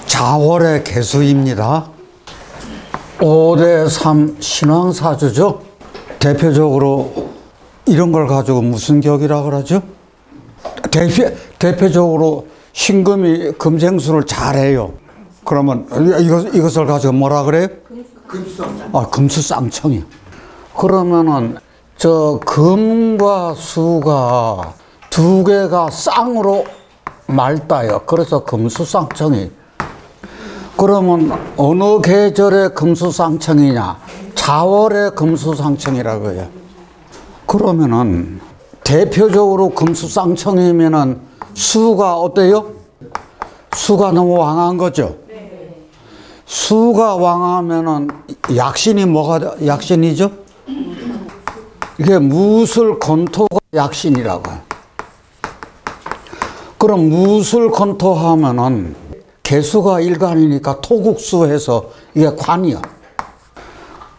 자월의 개수입니다. 5대3 신왕사주죠. 대표적으로 이런 걸 가지고 무슨 격이라 그러죠? 대표적으로 신금이 금생수를 잘해요. 그러면 이것을 가지고 뭐라 그래요? 금수쌍청. 금수쌍청이요. 그러면은 저 금과 수가 두 개가 쌍으로 맑다요. 그래서 금수쌍청이. 그러면 어느 계절의 금수쌍청이냐? 자월의 금수쌍청이라고 해요. 그러면은 대표적으로 금수쌍청이면은 수가 어때요? 수가 너무 왕한 거죠? 수가 왕하면은 약신이 뭐가 약신이죠? 이게 무술건토가 약신이라고 해요. 그럼 무술건토하면은 개수가 일간이니까 토국수해서 이게 관이야.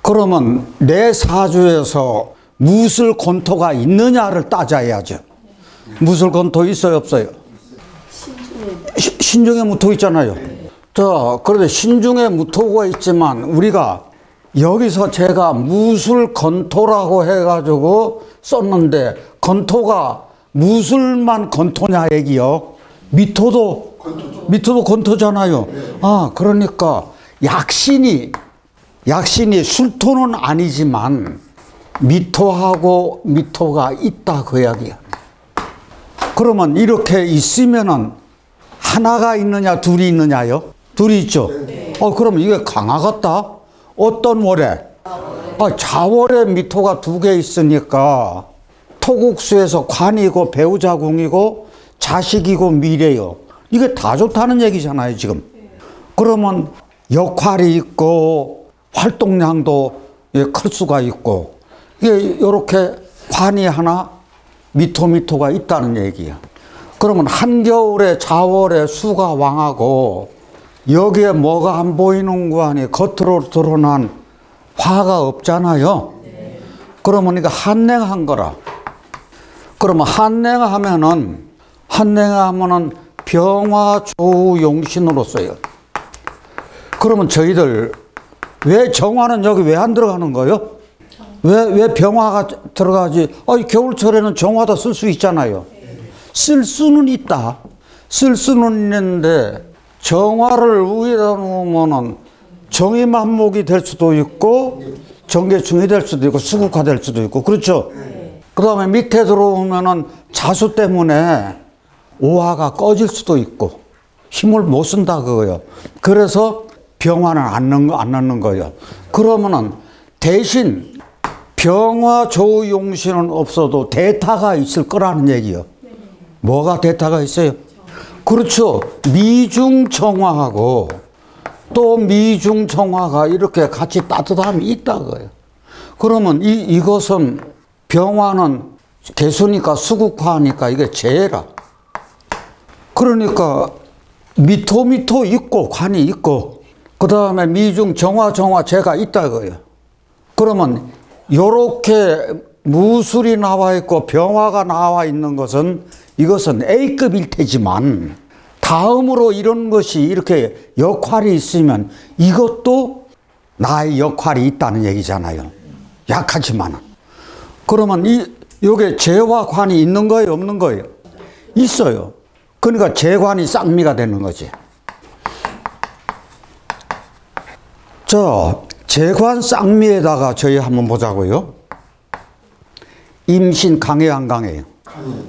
그러면 내 사주에서 무술건토가 있느냐를 따져야죠. 무술건토 있어요, 없어요? 신중에 무토 있잖아요. 자, 그런데 신중에 무토가 있지만 우리가 여기서 제가 무술건토라고 해가지고 썼는데 건토가 무술만 건토냐 얘기요. 미토도 건토잖아요. 그러니까 약신이 술토는 아니지만 미토하고 미토가 있다 그 이야기야. 그러면 이렇게 있으면은 하나가 있느냐 둘이 있느냐요? 둘이 있죠. 그럼 이게 강하겠다. 어떤 월에? 자월에 미토가 두 개 있으니까 토국수에서 관이고 배우자궁이고 자식이고 미래요. 이게 다 좋다는 얘기잖아요, 지금. 그러면 역할이 있고 활동량도 클 수가 있고 이게 이렇게 관이 하나 미토가 있다는 얘기야. 그러면 한겨울에 자월에 수가 왕하고 여기에 뭐가 안 보이는 거 아니 겉으로 드러난 화가 없잖아요. 그러면 이거 한냉한 거라. 그러면 한냉하면은 병화조우용신으로 써요. 그러면 저희들 왜 정화는 여기 왜 안 들어가는 거예요? 왜 병화가 들어가지? 겨울철에는 정화도 쓸 수 있잖아요. 쓸 수는 있다. 쓸 수는 있는데 정화를 위에다 놓으면은 정의만목이 될 수도 있고 정계충이 될 수도 있고 수국화 될 수도 있고 그렇죠? 그 다음에 밑에 들어오면은 자수 때문에 오화가 꺼질 수도 있고 힘을 못 쓴다 그거예요. 그래서 병화는 안 넣는 거예요. 그러면은 대신 병화 조용신은 없어도 대타가 있을 거라는 얘기예요. 뭐가 대타가 있어요? 그렇죠. 미중정화하고 또 미중정화가 이렇게 같이 따뜻함이 있다 그거예요. 그러면 이것은 병화는 개수니까 수국화니까 이게 재해라. 그러니까 미토 있고 관이 있고 그 다음에 미중 정화 재가 있다 그거예요. 그러면 요렇게 무술이 나와 있고 병화가 나와 있는 것은 이것은 A급일 테지만 다음으로 이런 것이 이렇게 역할이 있으면 이것도 나의 역할이 있다는 얘기잖아요. 약하지만. 그러면 요게 재와 관이 있는 거예요, 없는 거예요? 있어요. 그러니까 재관이 쌍미가 되는 거지. 재관 쌍미에다가 저희 한번 보자고요. 임신 강해요, 안 강해요?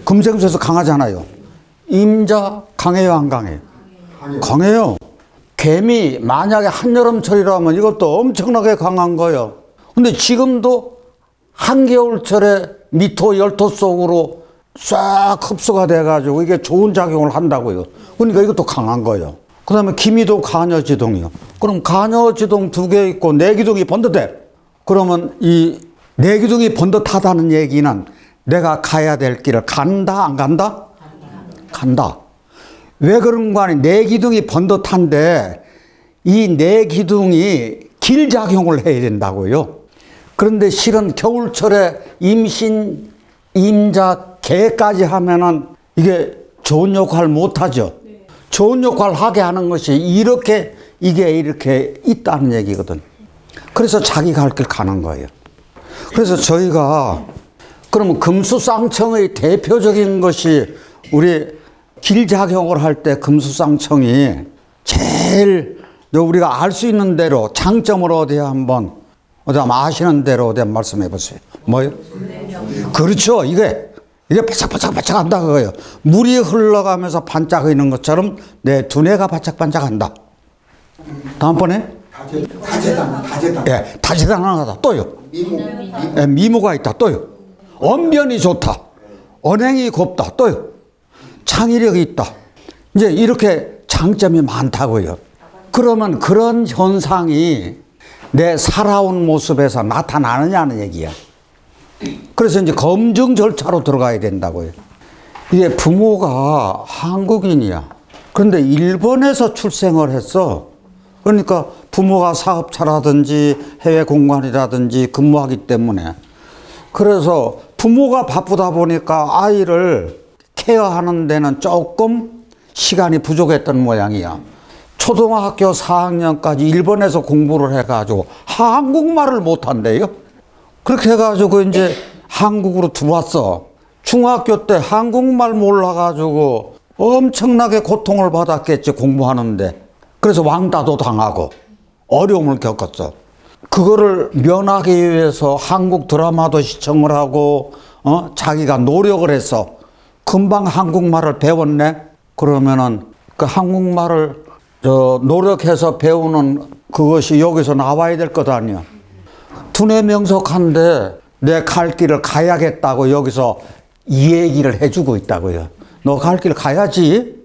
금생수에서 강하잖아요. 임자 강해요, 안 강해요? 강해요. 개미 만약에 한여름철이라면 이것도 엄청나게 강한 거예요. 근데 지금도 한겨울철에 미토 열토 속으로 싹 흡수가 돼가지고 이게 좋은 작용을 한다고요. 그러니까 이것도 강한 거예요. 그 다음에 기미도 간여지동이요. 그럼 간여지동 두 개 있고 내기둥이 번듯해. 그러면 이 내기둥이 번듯하다는 얘기는 내가 가야 될 길을 간다, 안 간다? 간다. 왜 그런 거 아니? 내기둥이 번듯한데 이 내기둥이 길작용을 해야 된다고요. 그런데 실은 겨울철에 임신, 임자, 개까지 하면은 이게 좋은 역할 못하죠. 좋은 역할 하게 하는 것이 이게 이렇게 있다는 얘기거든. 그래서 자기 갈 길 가는 거예요. 그래서 저희가 그러면 금수쌍청의 대표적인 것이 우리 길작용을 할 때 금수쌍청이 제일 우리가 알 수 있는 대로 장점을 어디 한번 아시는 대로 어디 말씀해 보세요. 뭐요? 그렇죠. 이게 바짝바짝 한다 그거예요. 물이 흘러가면서 반짝이는 것처럼 내 두뇌가 바짝반짝한다. 다음번에 다재다능하다. 예, 다재다능하다. 또요. 미모가 있다. 또요. 언변이 좋다. 언행이 곱다. 또요. 창의력이 있다. 이제 이렇게 장점이 많다고요. 그러면 그런 현상이 내 살아온 모습에서 나타나느냐는 얘기야. 그래서 이제 검증 절차로 들어가야 된다고요. 이게 부모가 한국인이야. 그런데 일본에서 출생을 했어. 그러니까 부모가 사업차라든지 해외 공간이라든지 근무하기 때문에. 그래서 부모가 바쁘다 보니까 아이를 케어하는 데는 조금 시간이 부족했던 모양이야. 초등학교 4학년까지 일본에서 공부를 해가지고 한국말을 못한대요. 그렇게 해가지고 이제 한국으로 들어왔어. 중학교 때 한국말 몰라가지고 엄청나게 고통을 받았겠지, 공부하는데. 그래서 왕따도 당하고 어려움을 겪었어. 그거를 면하기 위해서 한국 드라마도 시청을 하고 자기가 노력을 했어. 금방 한국말을 배웠네. 그러면은 그 한국말을 노력해서 배우는 그것이 여기서 나와야 될 것 아니야. 두뇌 명석한데 내 갈 길을 가야겠다고 여기서 이 얘기를 해주고 있다고요. 너 갈 길 가야지.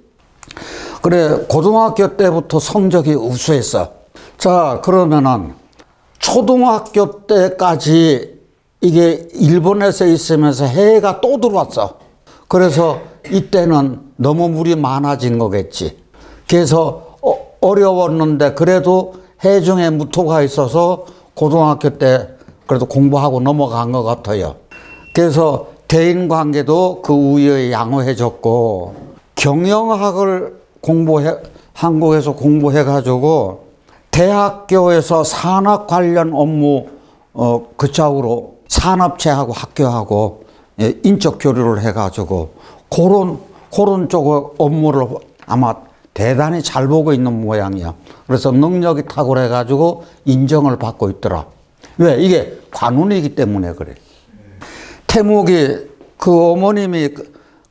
그래, 고등학교 때부터 성적이 우수했어. 자, 그러면은 초등학교 때까지 이게 일본에서 있으면서 해외가 또 들어왔어. 그래서 이때는 너무 물이 많아진 거겠지. 그래서 어려웠는데 그래도 해중에 무토가 있어서 고등학교 때 그래도 공부하고 넘어간 것 같아요. 그래서 대인관계도 그 우위에 양호해졌고, 경영학을 한국에서 공부해가지고 대학교에서 산업 관련 업무 그쪽으로 산업체하고 학교하고 인적 교류를 해가지고 그런 쪽 업무를 아마 대단히 잘 보고 있는 모양이야. 그래서 능력이 탁월해가지고 인정을 받고 있더라. 왜? 이게 관운이기 때문에 그래. 태묵이 그 어머님이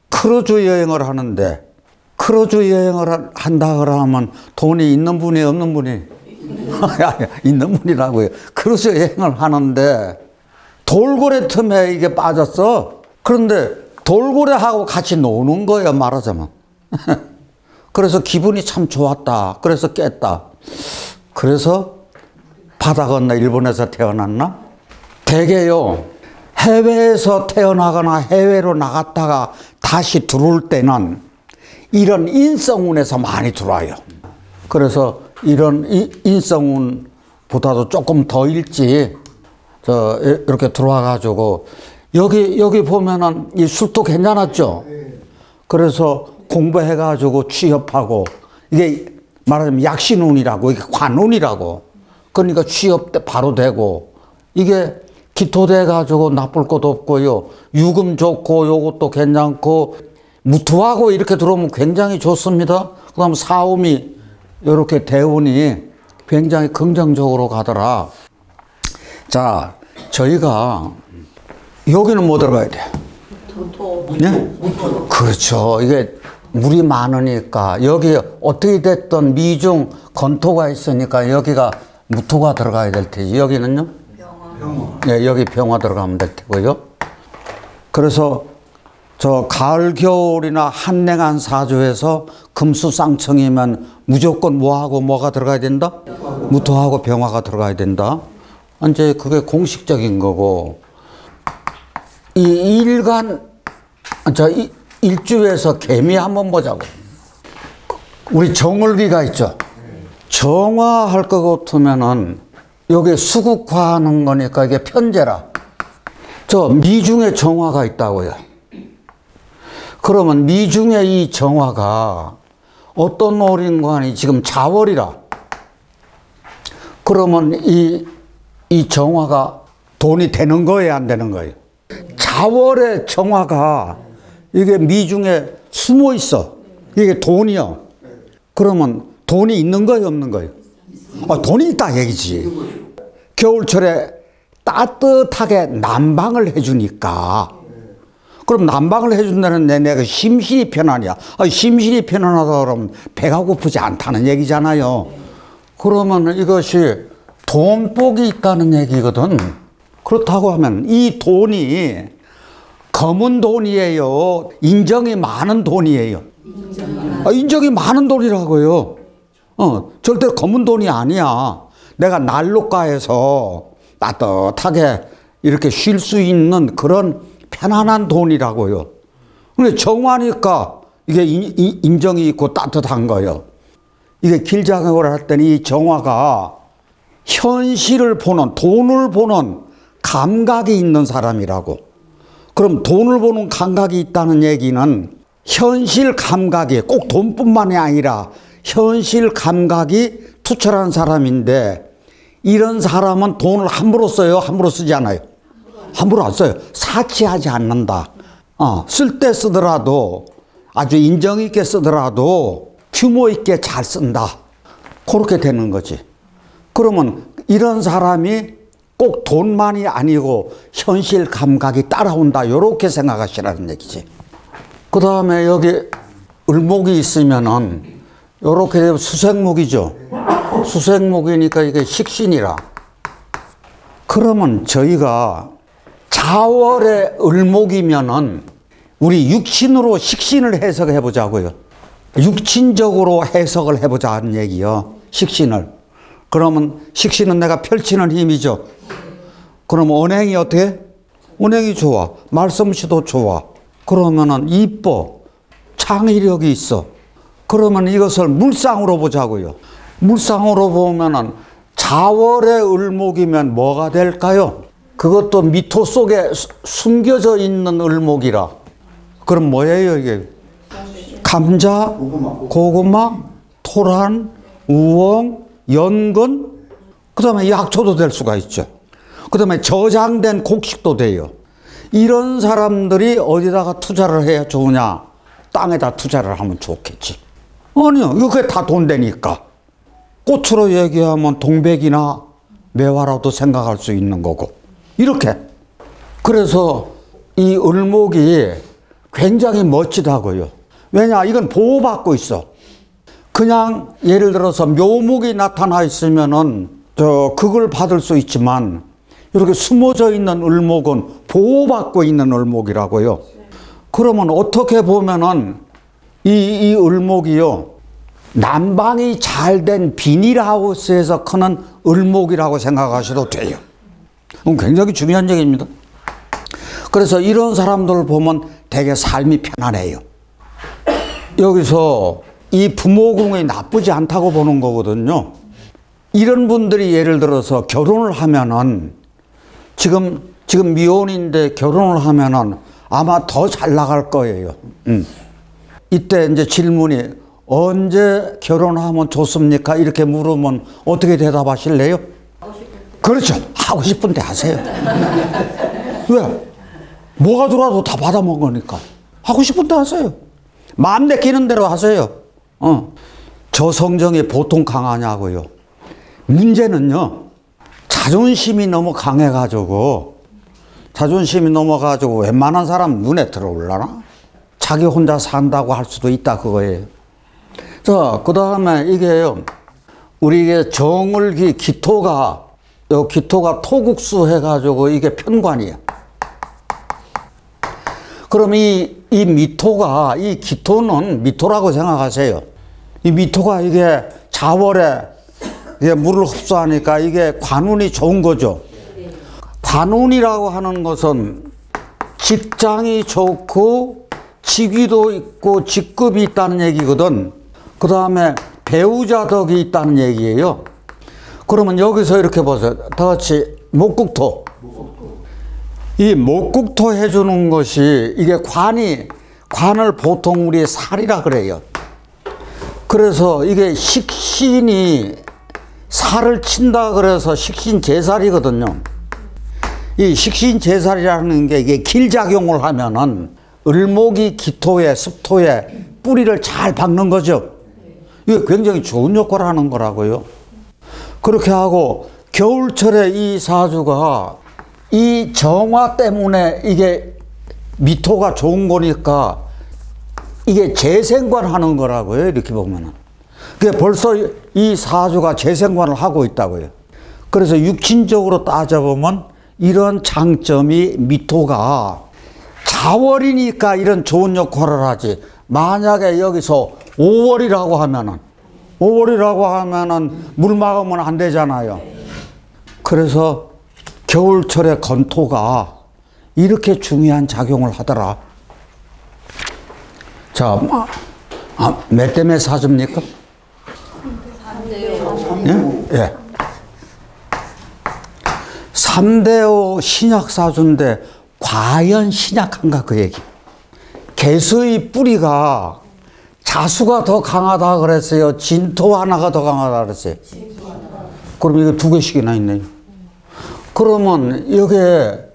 크루즈 여행을 하는데, 크루즈 여행을 한다 그러면 돈이 있는 분이 없는 분이 있는 분이라고요. 크루즈 여행을 하는데 돌고래 틈에 이게 빠졌어. 그런데 돌고래하고 같이 노는 거야, 말하자면. 그래서 기분이 참 좋았다. 그래서 깼다. 그래서 바다 건너 일본에서 태어났나? 대개요, 해외에서 태어나거나 해외로 나갔다가 다시 들어올 때는 이런 인성운에서 많이 들어와요. 그래서 이런 인성운보다도 조금 더 일찍 이렇게 들어와가지고 여기 보면은 이 술도 괜찮았죠. 그래서 공부해가지고 취업하고, 이게 말하자면 약신운이라고, 이게 관운이라고. 그러니까 취업 때 바로 되고, 이게 기토돼가지고 나쁠 것도 없고요. 유금 좋고 요것도 괜찮고, 무토하고 이렇게 들어오면 굉장히 좋습니다. 그 다음 사음이 이렇게 대운이 굉장히 긍정적으로 가더라. 자, 저희가 여기는 뭐 들어가야 돼? 네? 그렇죠. 이게 물이 많으니까 여기 어떻게 됐든 미중 건토가 있으니까 여기가 무토가 들어가야 될 테지. 여기는요? 병화. 네, 여기 병화 들어가면 될 테고요. 그래서 저 가을 겨울이나 한냉한 사주에서 금수쌍청이면 무조건 뭐하고 뭐가 들어가야 된다? 무토하고 병화가 들어가야 된다. 이제 그게 공식적인 거고, 이 일주에서 개미 한번 보자고. 우리 정월기가 있죠. 정화할 것 같으면은 여기 수국화하는 거니까 이게 편제라. 저 미중에 정화가 있다고요. 그러면 미중의 이 정화가 어떤 노린관이 지금 자월이라. 그러면 이 정화가 돈이 되는 거예요, 안 되는 거예요? 자월의 정화가 이게 미중에 숨어 있어. 이게 돈이요. 그러면 돈이 있는 거예요, 없는 거예요? 돈이 있다 얘기지. 겨울철에 따뜻하게 난방을 해주니까. 그럼 난방을 해준다는 내가 심신이 편하냐? 심신이 편안하다 그러면 배가 고프지 않다는 얘기잖아요. 그러면 이것이 돈복이 있다는 얘기거든. 그렇다고 하면 이 돈이 검은 돈이에요? 인정이 많은 돈이에요? 인정이 많은 돈이라고요. 절대로 검은 돈이 아니야. 내가 난로가에서 따뜻하게 이렇게 쉴 수 있는 그런 편안한 돈이라고요. 근데 정화니까 이게 인정이 있고 따뜻한 거예요. 이게 길장을 할 때는 이 정화가 현실을 보는, 돈을 보는 감각이 있는 사람이라고. 그럼 돈을 보는 감각이 있다는 얘기는 현실 감각이 꼭 돈뿐만이 아니라 현실 감각이 투철한 사람인데, 이런 사람은 돈을 함부로 써요? 함부로 쓰지 않아요? 함부로 안 써요. 사치하지 않는다. 쓸 때 쓰더라도 아주 인정 있게 쓰더라도 규모 있게 잘 쓴다. 그렇게 되는 거지. 그러면 이런 사람이 꼭 돈만이 아니고 현실 감각이 따라온다. 이렇게 생각하시라는 얘기지. 그 다음에 여기 을목이 있으면은 이렇게 되면 수생목이죠. 수생목이니까 이게 식신이라. 그러면 저희가 자월의 을목이면은 우리 육신으로 식신을 해석해 보자고요. 육신적으로 해석을 해보자 하는 얘기요. 식신을. 그러면 식신은 내가 펼치는 힘이죠. 그러면 언행이 어떻게? 언행이 좋아. 말솜씨도 좋아. 그러면은 이뻐. 창의력이 있어. 그러면 이것을 물상으로 보자고요. 물상으로 보면은 자월의 을목이면 뭐가 될까요? 그것도 미토 속에 숨겨져 있는 을목이라. 그럼 뭐예요 이게? 감자, 고구마, 토란, 우엉, 연근, 그 다음에 약초도 될 수가 있죠. 그 다음에 저장된 곡식도 돼요. 이런 사람들이 어디다가 투자를 해야 좋으냐? 땅에다 투자를 하면 좋겠지. 아니요, 이게 다 돈 되니까. 꽃으로 얘기하면 동백이나 매화라도 생각할 수 있는 거고. 이렇게. 그래서 이 을목이 굉장히 멋지다고요. 왜냐? 이건 보호받고 있어. 그냥 예를 들어서 묘목이 나타나 있으면은 그걸 받을 수 있지만, 이렇게 숨어져 있는 을목은 보호받고 있는 을목이라고요. 그러면 어떻게 보면은 이 을목이요, 난방이 잘 된 비닐하우스에서 크는 을목이라고 생각하셔도 돼요. 굉장히 중요한 얘기입니다. 그래서 이런 사람들을 보면 되게 삶이 편안해요. 여기서 이 부모궁이 나쁘지 않다고 보는 거거든요. 이런 분들이 예를 들어서 결혼을 하면은 지금 미혼인데 결혼을 하면은 아마 더 잘 나갈 거예요. 이때 이제 질문이 언제 결혼하면 좋습니까? 이렇게 물으면 어떻게 대답하실래요? 그렇죠. 하고 싶은 데 하세요. 왜? 뭐가 들어와도 다 받아먹으니까. 하고 싶은 데 하세요. 마음 내키는 대로 하세요. 저 성정이 보통 강하냐고요. 문제는요, 자존심이 너무 강해가지고 웬만한 사람 눈에 들어올라나? 자기 혼자 산다고 할 수도 있다 그거예요. 자, 그 다음에 이게요, 우리 정을기 기토가 토국수 해가지고 이게 편관이에요. 그럼 이 미토가, 이 기토는 미토라고 생각하세요. 이 미토가 이게 자월에 이게 물을 흡수하니까 이게 관운이 좋은 거죠. 관운이라고 하는 것은 직장이 좋고 직위도 있고 직급이 있다는 얘기거든. 그 다음에 배우자 덕이 있다는 얘기예요. 그러면 여기서 이렇게 보세요. 다 같이 목국토. 이 목국토 해주는 것이 이게 관을 보통 우리 살이라 그래요. 그래서 이게 식신이 살을 친다 그래서 식신제살이거든요. 이 식신제살이라는 게 이게 길작용을 하면은 을목이 기토에 습토에 뿌리를 잘 박는 거죠. 이게 굉장히 좋은 역할을 하는 거라고요. 그렇게 하고 겨울철에 이 사주가 이 정화 때문에 이게 미토가 좋은 거니까 이게 재생관 하는 거라고요. 이렇게 보면은. 그게 벌써 이 사주가 재생관을 하고 있다고요. 그래서 육신적으로 따져보면 이런 장점이 미토가 자월이니까 이런 좋은 역할을 하지. 만약에 여기서 5월이라고 하면은 물 막으면 안 되잖아요. 그래서 겨울철에 건토가 이렇게 중요한 작용을 하더라. 자, 몇 대 몇 사주입니까? 3대5. 예? 3대5 신약 사주인데 과연 신약한가 그 얘기. 개수의 뿌리가 자수가 더 강하다 그랬어요? 진토 하나가 더 강하다 그랬어요? 그럼 이거 두 개씩이나 있네요. 그러면 여기에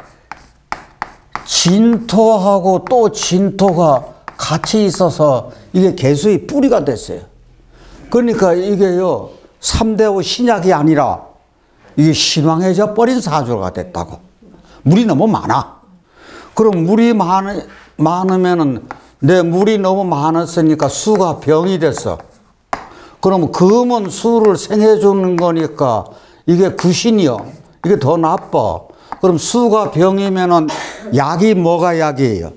진토하고 또 진토가 같이 있어서 이게 개수의 뿌리가 됐어요. 그러니까 이게요, 3대5 신약이 아니라 이게 신왕해져 버린 사주가 됐다고. 물이 너무 많아. 그럼 물이 많으면은 내 물이 너무 많았으니까 수가 병이 됐어. 그러면 금은 수를 생해주는 거니까 이게 구신이요. 이게 더 나빠. 그럼 수가 병이면은 약이 뭐가 약이에요?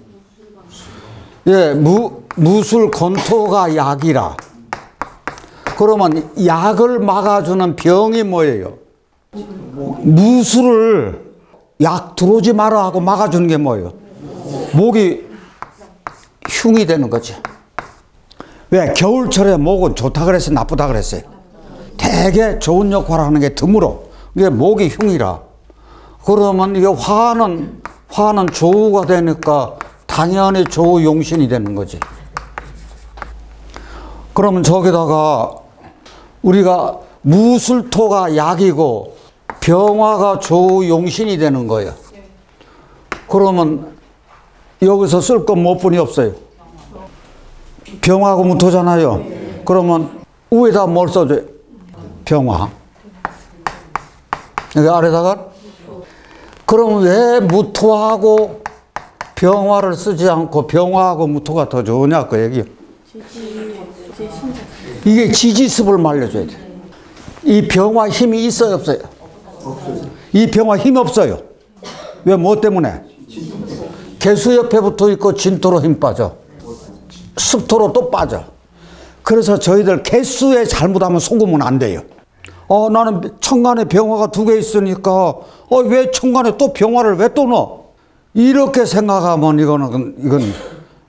예, 무술 건토가 약이라. 그러면 약을 막아주는 병이 뭐예요? 무술을 약 들어오지 마라 하고 막아주는 게 뭐예요? 목이 흉이 되는 거지. 왜? 겨울철에 목은 좋다 그랬어요? 나쁘다 그랬어요? 되게 좋은 역할을 하는 게 드물어. 이게 목이 흉이라. 그러면 이게 화는 조우가 되니까 당연히 조우 용신이 되는 거지. 그러면 저기다가 우리가 무술토가 약이고 병화가 조우 용신이 되는 거예요. 그러면 여기서 쓸 건 뭐 뿐이 없어요? 병화하고 무토잖아요. 그러면 위에다 뭘 써줘요? 병화. 여기 아래다가? 그럼 왜 무토하고 병화를 쓰지 않고 병화하고 무토가 더 좋으냐 그 얘기요. 이게 지지습을 말려줘야 돼. 이 병화 힘이 있어요 없어요? 이 병화 힘이 없어요. 왜? 뭐 때문에? 개수 옆에 붙어 있고 진토로 힘 빠져. 습토로 또 빠져. 그래서 저희들 개수에 잘못하면 속으면 안 돼요. 나는 천간에 병화가 2개 있으니까 왜 천간에 또 병화를 왜 또 넣어? 이렇게 생각하면 이건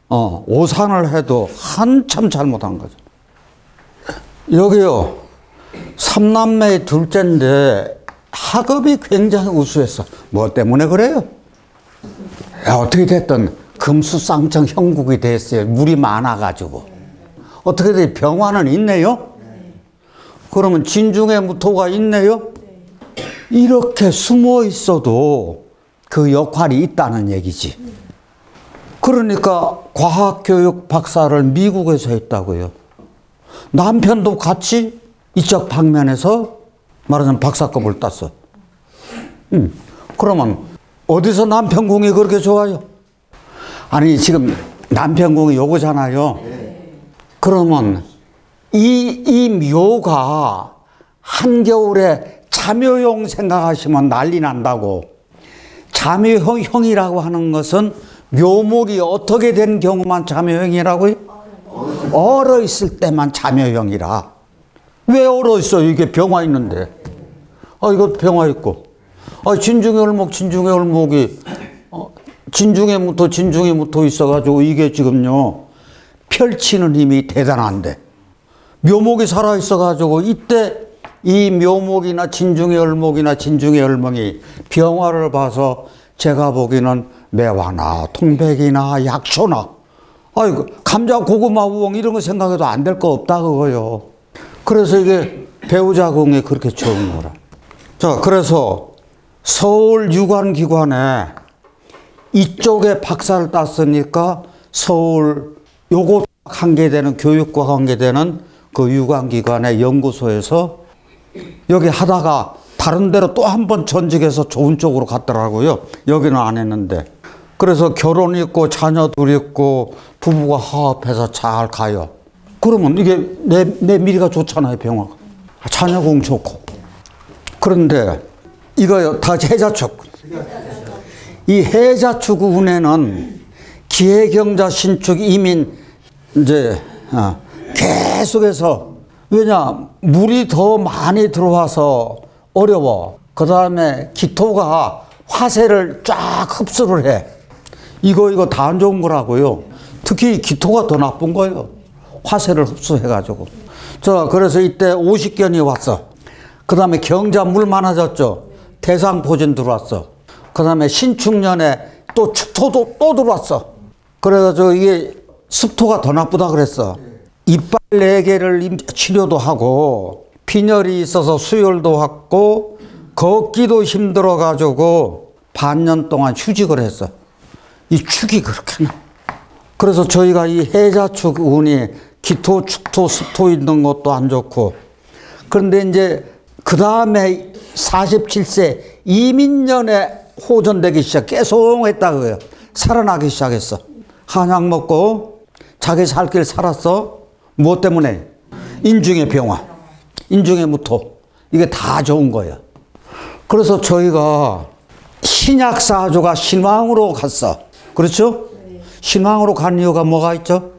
오산을 해도 한참 잘못한 거죠. 여기요, 3남매의 둘째인데 학업이 굉장히 우수했어. 뭐 때문에 그래요? 어떻게 됐든 금수쌍청 형국이 됐어요. 물이 많아가지고. 어떻게 돼? 병화는 있네요? 그러면 진중에 무토가 있네요? 이렇게 숨어 있어도 그 역할이 있다는 얘기지. 그러니까 과학교육 박사를 미국에서 했다고요. 남편도 같이 이쪽 방면에서 말하자면 박사급을 땄어. 그러면 어디서 남편궁이 그렇게 좋아요? 아니 지금 남편궁이 요거잖아요. 그러면 이 묘가 한겨울에 자묘형 생각하시면 난리 난다고. 자묘형이라고 하는 것은 묘목이 어떻게 된 경우만 자묘형이라고요? 얼어 있을 때만 자묘형이라. 왜 얼어 있어요? 이게 병화 있는데. 이거 병화 있고. 진중의 을목, 진중의 을목이 진중의 무토 있어가지고 이게 지금요 펼치는 힘이 대단한데 묘목이 살아있어가지고 이때 이 묘목이나 진중의 을목이 병화를 봐서 제가 보기에는 매화나 통백이나 약초나 아이고, 감자, 고구마, 우엉 이런 거 생각해도 안 될 거 없다 그거요. 그래서 이게 배우자궁이 그렇게 좋은 거라. 자, 그래서 서울 유관기관에 이쪽에 박사를 땄으니까 서울 요거 관계되는 교육과 관계되는 그 유관기관의 연구소에서 여기 하다가 다른 데로 또 한 번 전직해서 좋은 쪽으로 갔더라고요. 여기는 안 했는데. 그래서 결혼 있고 자녀 둘 있고 부부가 화합해서 잘 가요. 그러면 이게 내 미래가 좋잖아요, 병화가. 자녀궁 좋고. 그런데 이거요, 다 해자축. 이 해자축 운에는 기해경자 신축 이민 이제 계속해서 왜냐 물이 더 많이 들어와서 어려워. 그 다음에 기토가 화세를 쫙 흡수를 해. 이거 다 안 좋은 거라고요. 특히 기토가 더 나쁜 거예요. 화세를 흡수해가지고. 자, 그래서 이때 50견이 왔어. 그 다음에 경자 물 많아졌죠. 대상포진 들어왔어. 그 다음에 신축년에 또 축토도 또 들어왔어. 그래가지고 이게 습토가 더 나쁘다 그랬어. 이빨 4개를 치료도 하고 빈혈이 있어서 수혈도 하고 걷기도 힘들어가지고 반년 동안 휴직을 했어. 이 축이 그렇게 나. 그래서 저희가 이 해자축 운이 기토, 축토, 습토 있는 것도 안 좋고. 그런데 이제 그 다음에 47세 이민년에 호전되기 시작, 깨송했다 그거예요. 살아나기 시작했어. 한약 먹고 자기 살 길 살았어. 무엇 때문에? 인중의 병화, 인중의 무토. 이게 다 좋은 거예요. 그래서 저희가 신약사조가 신왕으로 갔어. 그렇죠? 신왕으로 간 이유가 뭐가 있죠?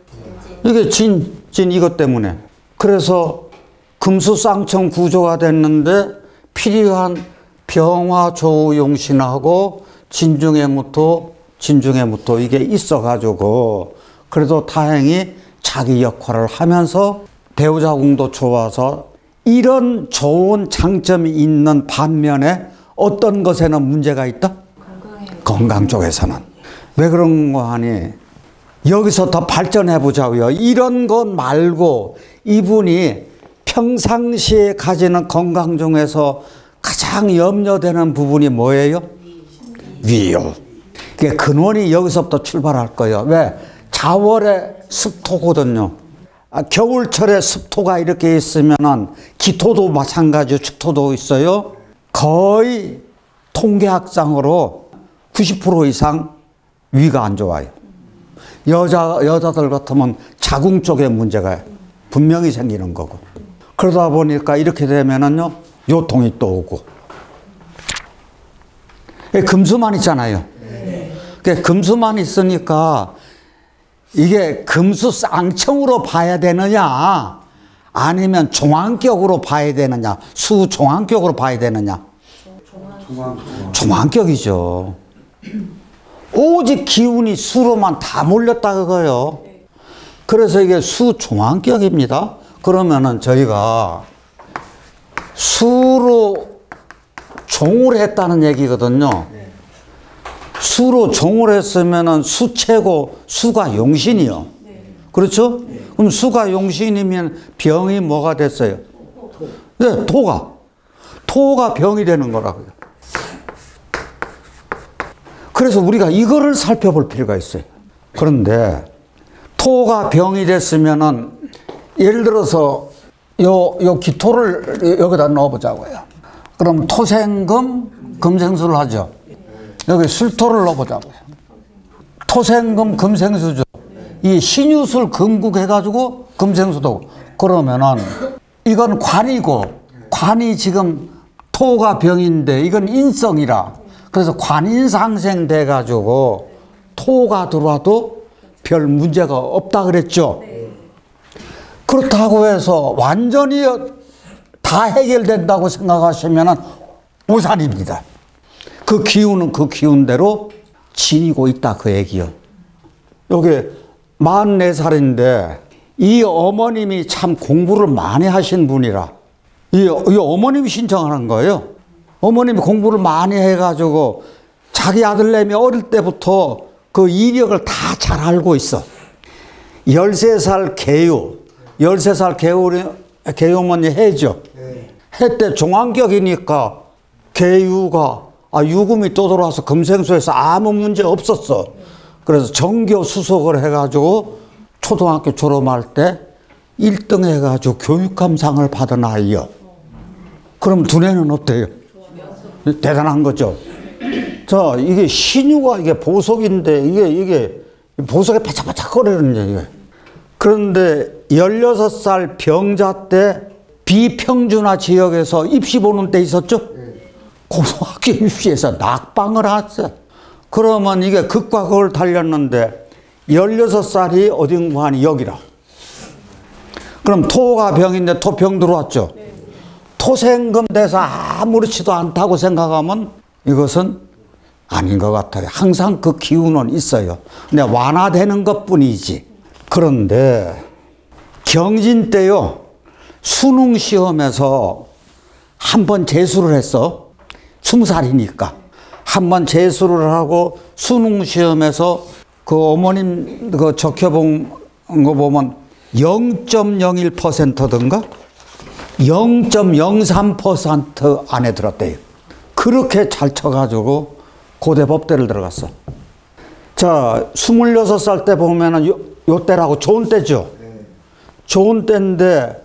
이게 진 이것 때문에. 그래서 금수쌍청 구조가 됐는데 필요한 병화, 조우, 용신하고 진중의 무토, 진중의 무토 이게 있어가지고 그래도 다행히 자기 역할을 하면서 배우자궁도 좋아서 이런 좋은 장점이 있는 반면에 어떤 것에는 문제가 있다? 건강 쪽에서는. 왜 그런 거 하니? 여기서 더 발전해 보자고요. 이런 것 말고 이분이 평상시에 가지는 건강 중에서 가장 염려되는 부분이 뭐예요? 위요. 그게 근원이 여기서부터 출발할 거예요. 왜? 자월의 습토거든요. 겨울철에 습토가 이렇게 있으면은 기토도 마찬가지로 축토도 있어요. 거의 통계학상으로 90% 이상 위가 안 좋아요. 여자들 같으면 자궁 쪽에 문제가 분명히 생기는 거고. 그러다 보니까 이렇게 되면은요, 요통이 또 오고. 금수만 있잖아요. 금수만 있으니까 이게 금수쌍청으로 봐야 되느냐, 아니면 종안격으로 봐야 되느냐, 수종안격으로 봐야 되느냐. 종안격이죠. 오직 기운이 수로만 다 몰렸다 그거예요. 그래서 이게 수종안격입니다. 그러면은 저희가 수로 종을 했다는 얘기거든요. 수로 종을 했으면은 수체고 수가 용신이요. 그렇죠? 그럼 수가 용신이면 병이 뭐가 됐어요? 네, 토가 병이 되는 거라고요. 그래서 우리가 이거를 살펴볼 필요가 있어요. 그런데 토가 병이 됐으면은 예를 들어서 요 기토를 여기다 넣어보자고요. 그럼 토생금 금생수를 하죠. 여기 술토를 넣어보자고요. 토생금 금생수죠. 이 신유술 금국 해가지고 금생수도. 그러면은 이건 관이고, 관이 지금 토가 병인데 이건 인성이라. 그래서 관인상생 돼가지고 토가 들어와도 별 문제가 없다 그랬죠. 그렇다고 해서 완전히 다 해결된다고 생각하시면 오산입니다. 그 기운은 그 기운대로 지니고 있다 그 얘기요. 여기 44살인데 이 어머님이 참 공부를 많이 하신 분이라 이 어머님이 신청하는 거예요. 어머님이 공부를 많이 해가지고 자기 아들내미 어릴 때부터 그 이력을 다 잘 알고 있어. 13살 개유, 13살 개유면 해죠. 해 때 종안격이니까 개유가 유금이 떠들어와서 금생소에서 아무 문제 없었어. 그래서 전교 수석을 해가지고 초등학교 졸업할 때 1등 해가지고 교육감상을 받은 아이요. 그럼 두뇌는 어때요? 대단한 거죠. 자, 이게 신유가 이게 보석인데 이게 보석에 바짝바짝거리는 얘기예요. 그런데 16살 병자 때 비평준화 지역에서 입시 보는 때 있었죠? 고등학교 입시에서 낙방을 했어요. 그러면 이게 극과 극을 달렸는데 16살이 어딘가 하니 여기라. 그럼 토가 병인데 토병 들어왔죠? 토생금 돼서 아무렇지도 않다고 생각하면 이것은 아닌 것 같아요. 항상 그 기운은 있어요. 근데 완화되는 것 뿐이지. 그런데 경진 때요, 수능 시험에서 한 번 재수를 했어. 20살이니까. 한 번 재수를 하고 수능 시험에서 그 어머님 그 적혀본 거 보면 0.01%든가 0.03% 안에 들었대요. 그렇게 잘 쳐가지고 고대 법대를 들어갔어. 자, 26살 때 보면은 요 때라고 좋은 때죠. 좋은 때인데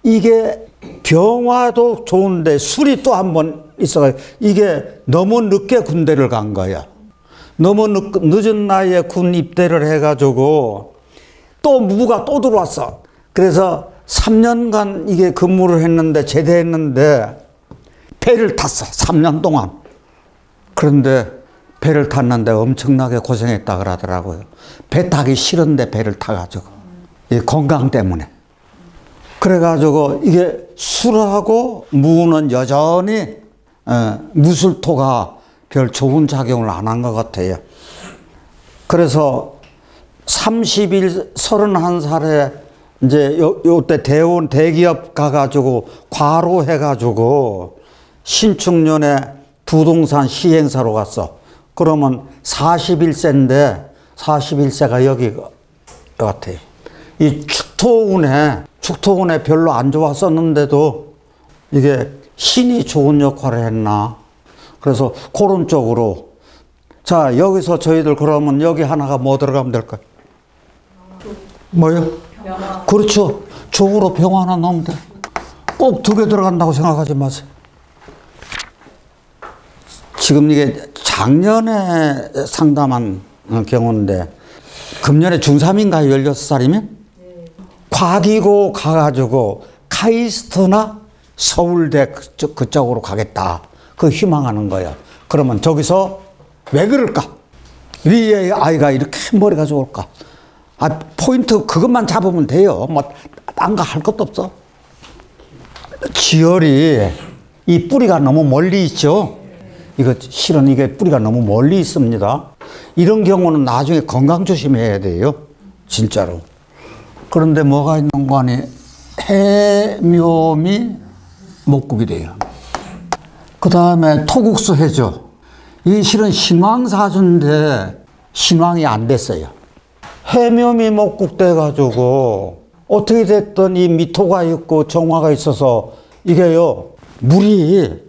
이게 병화도 좋은데 술이 또 한 번 있어가지고 이게 너무 늦게 군대를 간 거야. 너무 늦은 나이에 군 입대를 해가지고 또 무가 또 들어왔어. 그래서 3년간 이게 근무를 했는데 제대했는데 배를 탔어. 3년 동안. 그런데 배를 탔는데 엄청나게 고생했다 그러더라고요. 배 타기 싫은데 배를 타가지고 이 건강 때문에. 그래가지고 이게 술하고 무는 여전히 무술토가 별 좋은 작용을 안 한 것 같아요. 그래서 31살에 이제 요때 대기업 가가지고 과로해가지고 신축년에 부동산 시행사로 갔어. 그러면 41세인데 41세가 여기 같아요. 이 축토운에 별로 안 좋았었는데도 이게 신이 좋은 역할을 했나. 그래서 그런 쪽으로. 자, 여기서 저희들 그러면 여기 하나가 뭐 들어가면 될까요? 뭐요? 병화. 그렇죠. 쪽으로 병화 하나 넣으면 돼. 꼭 2개 들어간다고 생각하지 마세요. 지금 이게 작년에 상담한 경우인데 금년에 중3인가요? 16살이면? 과기고 가가지고 카이스트나 서울대 그쪽으로 가겠다. 그 희망하는 거예요. 그러면 저기서 왜 그럴까? 위에 아이가 이렇게 머리가 좋을까? 포인트 그것만 잡으면 돼요. 뭐 딴 거 할 것도 없어. 지혈이 이 뿌리가 너무 멀리 있죠. 이거 실은 이게 뿌리가 너무 멀리 있습니다. 이런 경우는 나중에 건강 조심해야 돼요. 진짜로. 그런데 뭐가 있는 거 아니? 해묘미 목국이 돼요. 그 다음에 토국수 해죠. 이게 실은 신왕사주인데 신왕이 안 됐어요. 해묘미 목국 돼가지고 어떻게 됐든 이 미토가 있고 정화가 있어서 이게요, 물이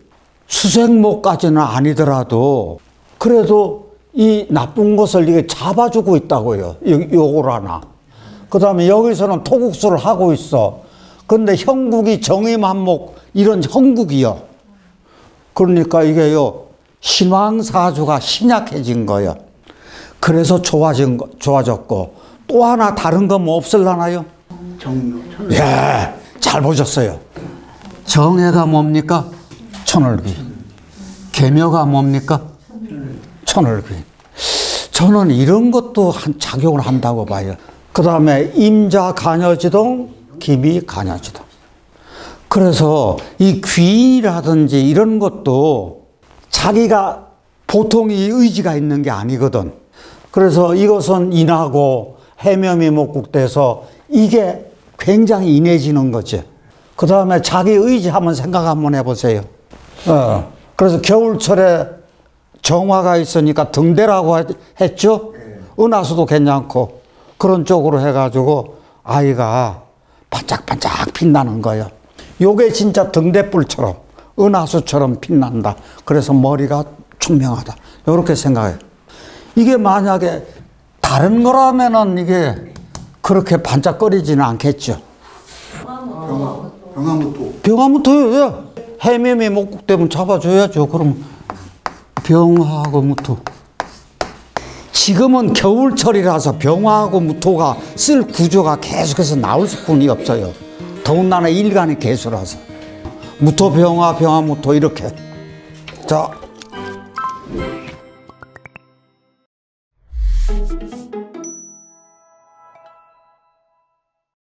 수생목까지는 아니더라도 그래도 이 나쁜 것을 이게 잡아주고 있다고요. 요걸 하나. 그 다음에 여기서는 토국수를 하고 있어. 그런데 형국이 정의만목 이런 형국이요. 그러니까 이게요, 신왕사주가 신약해진 거예요. 그래서 좋아졌고 또 하나 다른 거 뭐 없을라나요? 예, 잘 보셨어요. 정해가 뭡니까? 천을귀. 계묘가 뭡니까? 천을귀. 저는 이런 것도 작용을 한다고 봐요. 그 다음에 임자 간여지동, 기미 간여지동. 그래서 이 귀라든지 이런 것도 자기가 보통 이 의지가 있는 게 아니거든. 그래서 이것은 인하고 해묘미 목국돼서 이게 굉장히 인해지는 거지. 그 다음에 자기 의지 한번 생각 한번 해보세요. 그래서 겨울철에 정화가 있으니까 등대라고 했죠? 은하수도 괜찮고 그런 쪽으로 해가지고 아이가 반짝반짝 빛나는 거예요. 요게 진짜 등대불처럼 은하수처럼 빛난다. 그래서 머리가 총명하다. 이렇게 생각해요. 이게 만약에 다른 거라면은 이게 그렇게 반짝거리지는 않겠죠. 병화무토. 병화무토요. 해매미 목국대면 잡아줘야죠. 그럼 병화하고 무토. 지금은 겨울철이라서 병화하고 무토가 쓸 구조가 계속해서 나올 수뿐이 없어요. 더군다나 일간의 개수라서. 무토, 병화, 병화, 무토 이렇게. 자.